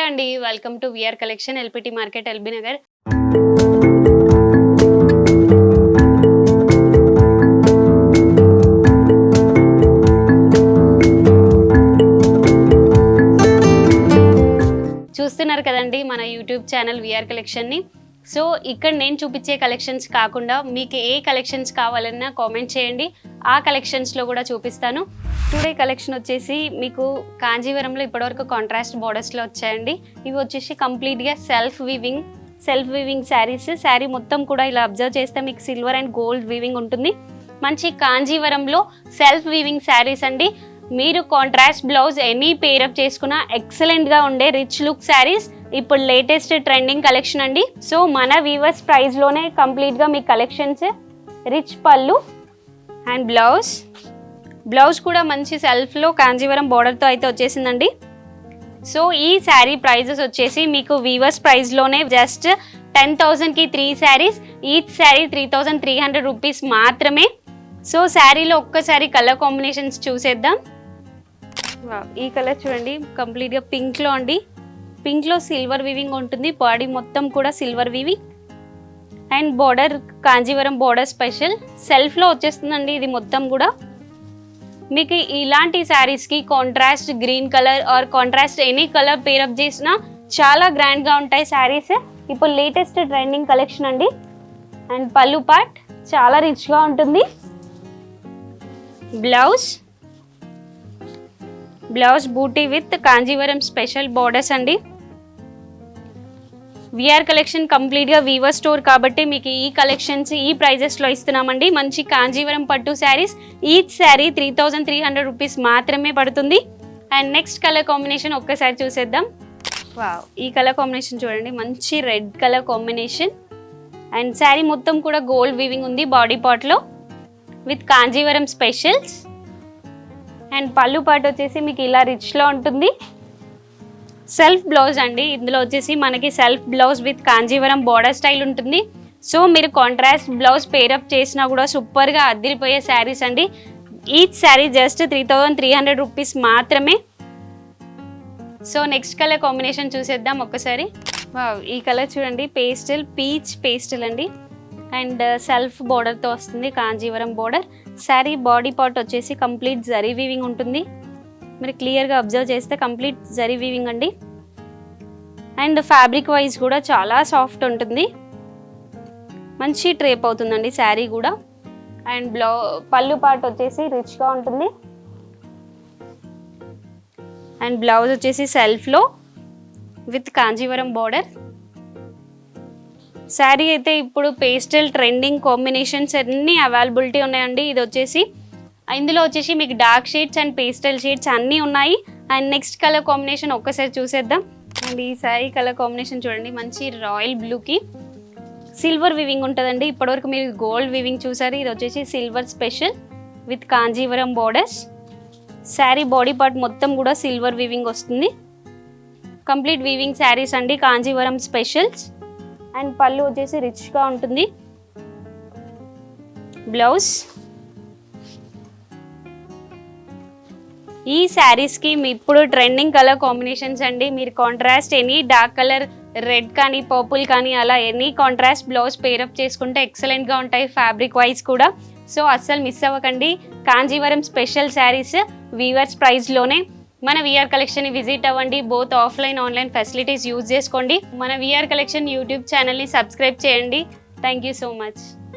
అండి, welcome to VR collection, LPT market, LB Nagar. చూస్తున్నారు కదండి మన యూట్యూబ్ ఛానల్ విఆర్ కలెక్షన్ని. సో ఇక్కడ నేను చూపించే కలెక్షన్స్ కాకుండా మీకు ఏ కలెక్షన్స్ కావాలన్నా కామెంట్ చేయండి, ఆ కలెక్షన్స్లో కూడా చూపిస్తాను. టుడే కలెక్షన్ వచ్చేసి మీకు కాంజీవరంలో ఇప్పటివరకు కాంట్రాస్ట్ బోర్డర్స్లో వచ్చాయండి. ఇవి వచ్చేసి కంప్లీట్గా సెల్ఫ్ వీవింగ్ శారీస్. శారీ మొత్తం కూడా ఇలా అబ్జర్వ్ చేస్తే మీకు సిల్వర్ అండ్ గోల్డ్ వీవింగ్ ఉంటుంది. మంచి కాంజీవరంలో సెల్ఫ్ వీవింగ్ శారీస్ అండి. మీరు కాంట్రాస్ట్ బ్లౌజ్ ఎనీ పేరప్ చేసుకున్నా ఎక్సలెంట్గా ఉండే రిచ్ లుక్ శారీస్. ఇప్పుడు లేటెస్ట్ ట్రెండింగ్ కలెక్షన్ అండి. సో మన వీవర్స్ ప్రైస్లోనే కంప్లీట్గా మీ కలెక్షన్స్. రిచ్ పళ్ళు అండ్ బ్లౌజ్ కూడా మంచి సెల్ఫ్లో కాంజీవరం బోర్డర్తో అయితే వచ్చేసిందండి. సో ఈ శారీ ప్రైజెస్ వచ్చేసి మీకు వీవర్స్ ప్రైస్లోనే జస్ట్ 10,000కి 3 శారీస్, ఈచ్ శారీ 3,300 రూపీస్ మాత్రమే. సో శారీలో ఒక్కసారి కలర్ కాంబినేషన్స్ చూసేద్దాం. ఈ కలర్ చూడండి, కంప్లీట్గా పింక్లో అండి. పింక్లో సిల్వర్ వీవింగ్ ఉంటుంది, బాడీ మొత్తం కూడా silver weaving and border Kanjeevaram border special సెల్ఫ్లో వచ్చేస్తుందండి. ఇది మొత్తం కూడా మీకు ఇలాంటి శారీస్కి contrast green colour or contrast any colour pair up చేసినా చాలా గ్రాండ్గా ఉంటాయి శారీస్. ఇప్పుడు లేటెస్ట్ ట్రెండింగ్ కలెక్షన్ అండి. అండ్ పళ్ళు పార్ట్ చాలా రిచ్గా ఉంటుంది. Blouse buti with Kanjeevaram special borders అండి. విఆర్ కలెక్షన్ కంప్లీట్గా వీవర్ స్టోర్ కాబట్టి మీకు ఈ కలెక్షన్స్ ఈ ప్రైజెస్లో ఇస్తున్నామండి. మంచి కాంజీవరం పట్టు శారీస్, ఈచ్ శారీ 3,300 రూపీస్ మాత్రమే పడుతుంది. అండ్ నెక్స్ట్ కలర్ కాంబినేషన్ ఒక్కసారి చూసేద్దాం. ఈ కలర్ కాంబినేషన్ చూడండి, మంచి red colour combination and sari మొత్తం కూడా గోల్డ్ వీవింగ్ ఉంది బాడీ పార్ట్లో with Kanjeevaram specials. And pallu part వచ్చేసి మీకు ఇలా రిచ్లో ఉంటుంది. సెల్ఫ్ బ్లౌజ్ అండి. ఇందులో వచ్చేసి మనకి self blouse with Kanjeevaram border style ఉంటుంది. సో మీరు కాంట్రాస్ట్ బ్లౌజ్ పేరప్ చేసినా కూడా సూపర్గా అద్దిరిపోయే శారీస్ అండి. ఈచ్ శారీ జస్ట్ 3,300 రూపీస్ మాత్రమే. సో నెక్స్ట్ కలర్ కాంబినేషన్ చూసేద్దాం ఒక్కసారి. ఈ కలర్ చూడండి, పీచ్ పేస్టల్ అండి. అండ్ సెల్ఫ్ బోర్డర్తో వస్తుంది Kanjeevaram border. Sari body part వచ్చేసి కంప్లీట్ జరీ వీవింగ్ ఉంటుంది. మీరు క్లియర్గా అబ్జర్వ్ చేస్తే కంప్లీట్ జరీ వీవింగ్ అండి. అండ్ ఫ్యాబ్రిక్ వైజ్ కూడా చాలా సాఫ్ట్ ఉంటుంది, మంచి డ్రేప్ అవుతుందండి శారీ కూడా. అండ్ పళ్ళు పార్ట్ వచ్చేసి రిచ్గా ఉంటుంది. అండ్ బ్లౌజ్ వచ్చేసి సెల్ఫ్లో విత్ కాంజీవరం బోర్డర్. శారీ అయితే ఇప్పుడు పేస్టల్ ట్రెండింగ్ కాంబినేషన్స్ అన్నీ అవైలబిలిటీ ఉన్నాయండి. ఇందులో వచ్చేసి మీకు dark shades and pastel shades అన్నీ ఉన్నాయి. అండ్ నెక్స్ట్ కలర్ కాంబినేషన్ ఒక్కసారి చూసేద్దాం. అండ్ ఈ శారీ కలర్ కాంబినేషన్ చూడండి, మంచి రాయల్ బ్లూకి సిల్వర్ వీవింగ్ ఉంటుందండి. ఇప్పటివరకు మీరు గోల్డ్ వీవింగ్ చూసారు, ఇది వచ్చేసి silver special with Kanjeevaram borders. Sari body part మొత్తం కూడా సిల్వర్ వీవింగ్ వస్తుంది. కంప్లీట్ వీవింగ్ శారీస్ అండి, కాంజీవరం స్పెషల్స్. అండ్ పళ్ళు వచ్చేసి రిచ్గా ఉంటుంది. బ్లౌజ్ ఈ శారీస్కి మీ ఇప్పుడు ట్రెండింగ్ కలర్ కాంబినేషన్స్ అండి. మీరు contrast any dark colour red కానీ పర్పుల్ కానీ అలా ఎనీ కాంట్రాస్ట్ బ్లౌజ్ పేరప్ చేసుకుంటే ఎక్సలెంట్గా ఉంటాయి ఫ్యాబ్రిక్ వైజ్ కూడా. సో అస్సలు మిస్ అవ్వకండి. కాంజీవరం స్పెషల్ శారీస్ వీవర్స్ ప్రైస్లోనే. మన విఆర్ కలెక్షన్ని విజిట్ అవ్వండి. Both offline online facilities use చేసుకోండి. మన విఆర్ కలెక్షన్ యూట్యూబ్ ఛానల్ని సబ్స్క్రైబ్ చేయండి. Thank you so much.